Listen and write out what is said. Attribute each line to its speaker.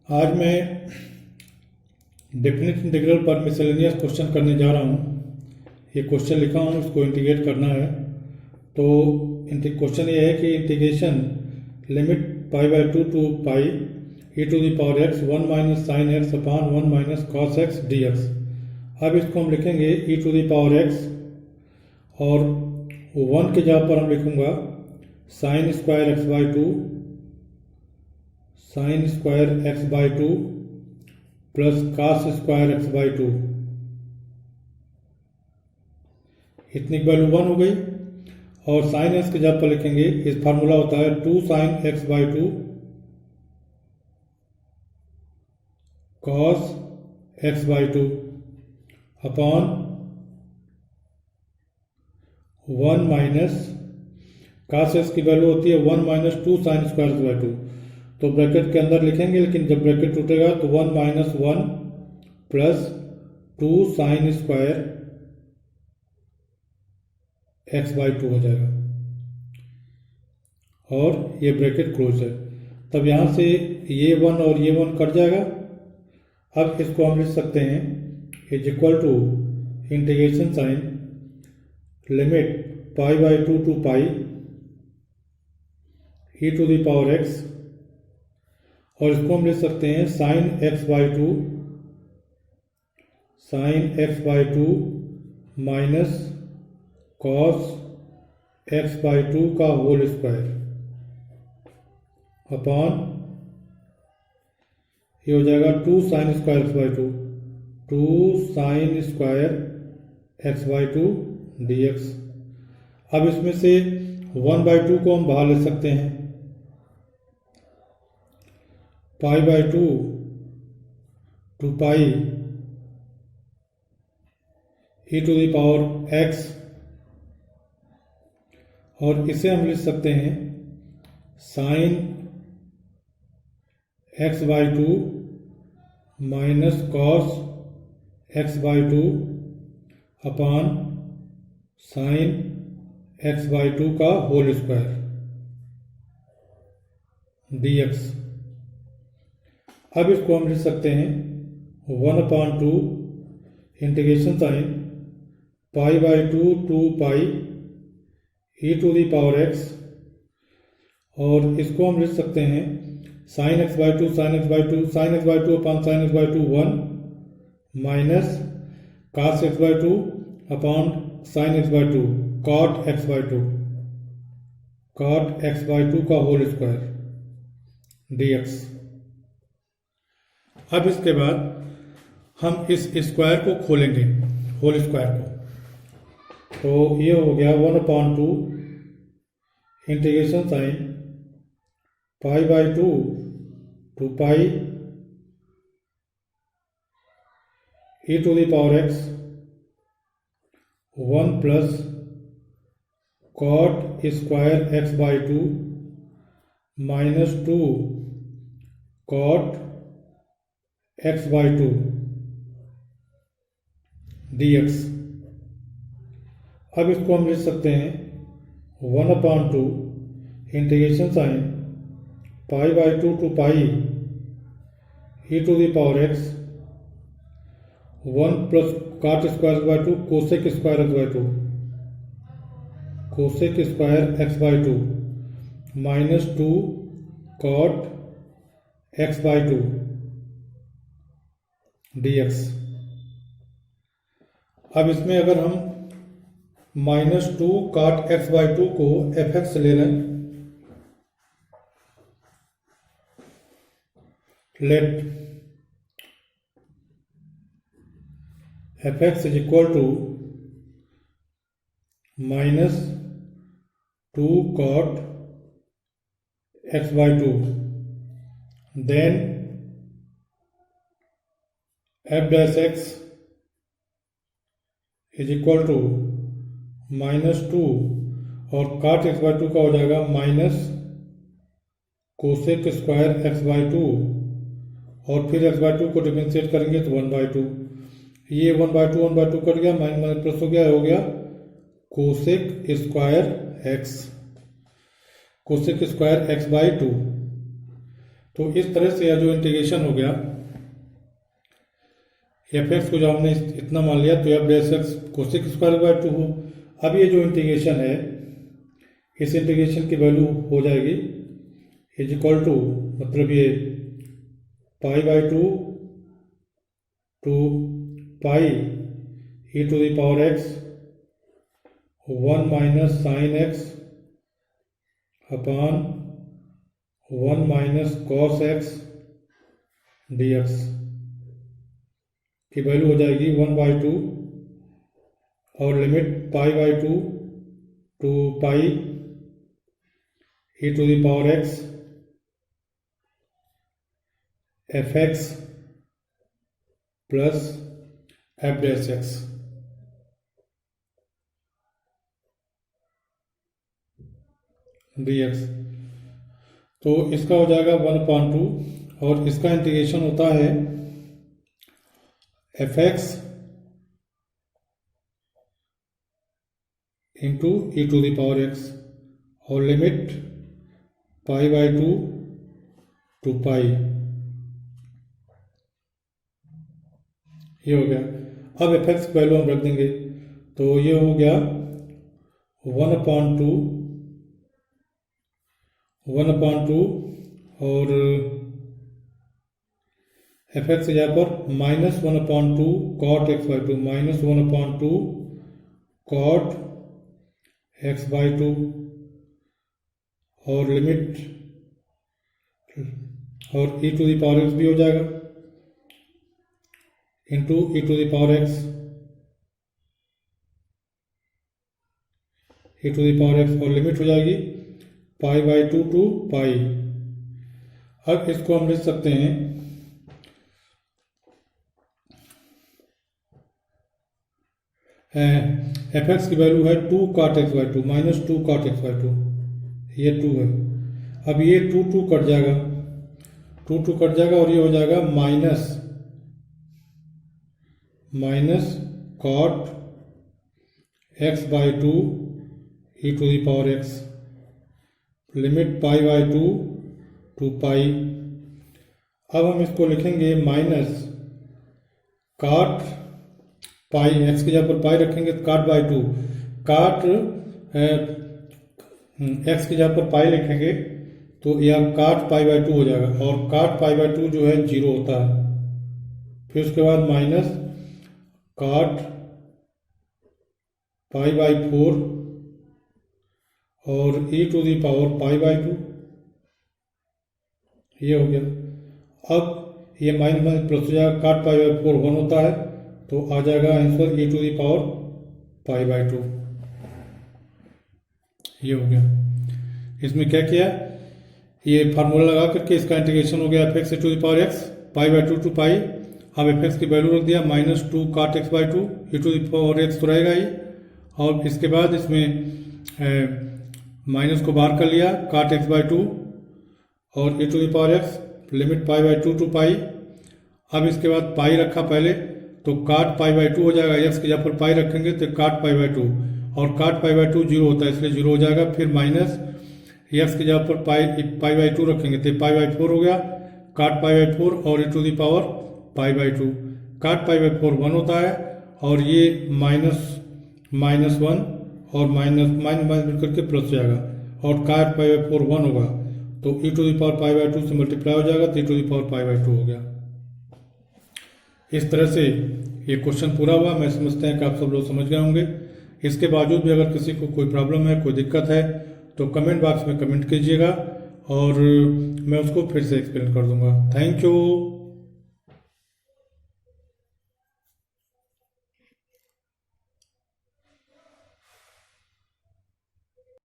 Speaker 1: आज मैं definite integral पर मिसलेनियस क्वेश्चन करने जा रहा हूँ। ये क्वेश्चन लिखा हूँ, इसको इंटीग्रेट करना है। तो क्वेश्चन ये है कि integration limit pi by two to pi e to the power x 1 minus sine x upon 1 minus cos x d x. अब इसको हम लिखेंगे e to the power x और 1 के जगह पर हम लिखूँगा sine square x by two, sine square x by two plus cos square x by two. इतनी वैल्यू 1 हो गई। और साइन एक्स के जगह पर लिखेंगे, इस फार्मूला होता है 2 sine x by two cos x by two upon 1 minus cos x की वैल्यू होती है 1 minus 2 sine square x by two. तो ब्रैकेट के अंदर लिखेंगे, लेकिन जब ब्रैकेट टूटेगा तो 1 minus 1 plus 2 sine square x by two हो जाएगा और ये ब्रैकेट क्लोज है। तब यहाँ से ये 1 और ये 1 कट जाएगा। अब इसको हम लिख सकते हैं is equal to integration sine limit pi by two to pi e to the power x, और इसको हम लिख सकते हैं sine x by two, sine x by two minus cos x by two का होल स्क्वायर अपॉन ये हो जाएगा 2 sine square x by two, 2 sine square x by two d x. अब इसमें से 1 बाई टू को हम बाहर ले सकते हैं, pi by two to pi e to the power x, और इसे हम लिख सकते हैं sine x by two minus cos x by two upon sine x by two का होल स्क्वायर डी एक्स। अब इसको हम लिख सकते हैं 1/2 integration sine pi by two to pi e to the power x, और इसको हम लिख सकते हैं sine x by two sine x by two sine x by two upon sine x by two 1 minus cos x by two upon sine x by two cot x by two, cot x by two का whole square d x. अब इसके बाद हम इस square को खोलेंगे, whole square को। तो ये हो गया 1/2 integration sine pi by two to pi e to the power x 1 plus cot square x by two minus 2 cot x by two d x. अब इसको हम लिख सकते हैं 1/2 integration sine pi by two to pi e to the power x 1 plus cot square x by two cosec square x by two, cosec square x by two minus 2 cot x by two dx। अब इसमें अगर हम -2 cot x by two को fx ले लें, let fx is equal to -2 cot x by two, then f dash x is equal to -2 और cot x by two का हो जाएगा minus cosec square x by two, और फिर x by two को डिफरेंशिएट करेंगे तो 1/2। ये 1/2 कट गया, माइनस प्लस हो गया cosec square x, cosec square x by two. तो इस तरह से यह जो इंटीग्रेशन हो गया एफ एक्स को जो हमने इतना मान लिया तो F dash x cosec square by 2 हो। अब ये जो इंटीग्रेशन है इस इंटीग्रेशन की वैल्यू हो जाएगी इज इक्वल टू मतलब ये pi by 2 to pi e to the power x 1 minus sine x upon 1 minus cos x d x की वैल्यू हो जाएगी 1/2 और limit pi by 2 to pi e to the power x f x plus f dash x. D x तो इसका हो जाएगा 1/2 और इसका इंटीग्रेशन होता है f x into e to the power x और limit pi by 2 to pi. ये हो गया। अब एफ एक्स वैल्यू हम रख देंगे तो ये हो गया 1/2 और एफ एक्स यहाँ पर -1/2 cot x by 2 -1/2 cot x by 2 और लिमिट और e to the power x भी हो जाएगा into e to the power x और लिमिट हो जाएगी पाई बाई 2 टू पाई। अब इसको हम लिख सकते हैं एफ एक्स की वैल्यू है 2 cot x by 2 -2 cot x by 2 ये 2 है। अब ये 2 कट जाएगा 2 कट जाएगा और ये हो जाएगा minus cot x by 2 e to the power x limit pi by 2 to pi. अब हम इसको लिखेंगे माइनस कॉट पाई एक्स की जगह पर पाई रखेंगे तो काट बाई 2 काट एक्स की जगह पर पाई लिखेंगे तो यह काट पाई बाई 2 हो जाएगा और काट पाई बाई 2 जो है 0 होता है। फिर उसके बाद माइनस काट पाई बाई 4 और e to the power pi by 2 ये हो गया। अब ये माइनस प्लस हो जाएगा काट पाई बाई 4 1 होता है तो आ जाएगा answer e to the power pi by 2 ये हो गया। इसमें क्या किया ये फार्मूला लगा करके इसका इंटीग्रेशन हो गया f x to the power x pi by 2 to pi. अब एफ एक्स की वैल्यू रख दिया -2 cot x by 2 e to the power x तो रहेगा ही और इसके बाद इसमें माइनस को बाहर कर लिया काट एक्स बाई 2 और e to the power x limit pi by 2 to pi. अब इसके बाद पाई रखा पहले तो काट पाई बाई 2 हो जाएगा एक्स की जगह पर पाई रखेंगे तो काट पाई बाई 2 और काट पाई बाई 2 0 होता है इसलिए 0 हो जाएगा। फिर माइनस एक्स की जगह पर पाई बाई 2 रखेंगे तो पाई बाई 4 हो गया काट पाई बाई 4 और e to the power pi by 2 cot pi by 4 1 होता है और ये माइनस 1 और माइनस करके प्लस हो जाएगा और काट पाई बाई 4 1 होगा तो e to the power pi by 2 से मल्टीप्लाई हो जाएगा तो e to the power pi by 2 हो गया। इस तरह से ये क्वेश्चन पूरा हुआ। मैं समझते हैं कि आप सब लोग समझ गए होंगे। इसके बावजूद भी अगर किसी को कोई प्रॉब्लम है कोई दिक्कत है तो कमेंट बॉक्स में कमेंट कीजिएगा और मैं उसको फिर से एक्सप्लेन कर दूंगा। Thank you.